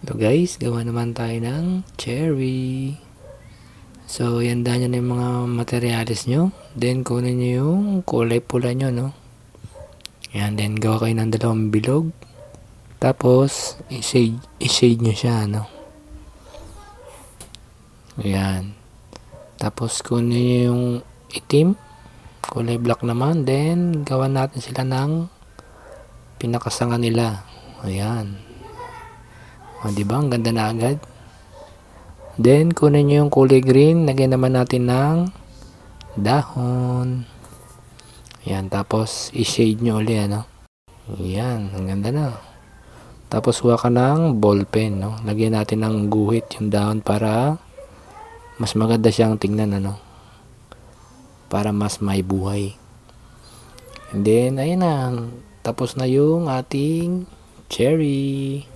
So guys, gawa naman tayo ng cherry. So, ihanda nyo na yung mga materials nyo. Then, kunin nyo yung kulay pula nyo, no? Yan, then gawa kayo ng dalawang bilog. Tapos, i-shade nyo siya, no? Ayan. Tapos, kunin nyo yung itim. Kulay black naman. Then, gawa natin sila ng pinakasanga nila. Ayan. O, diba? Ang ganda na agad. Then, kunin nyo yung kulay green. Lagyan naman natin ng dahon. Ayan. Tapos, i-shade nyo ulit, ano? Ayan. Ang ganda na. Tapos, huwa ka ng ball pen, no? Lagyan natin ng guhit yung dahon para mas maganda siyang tingnan, ano? Para mas may buhay. And then, ayan na. Tapos na yung ating cherry.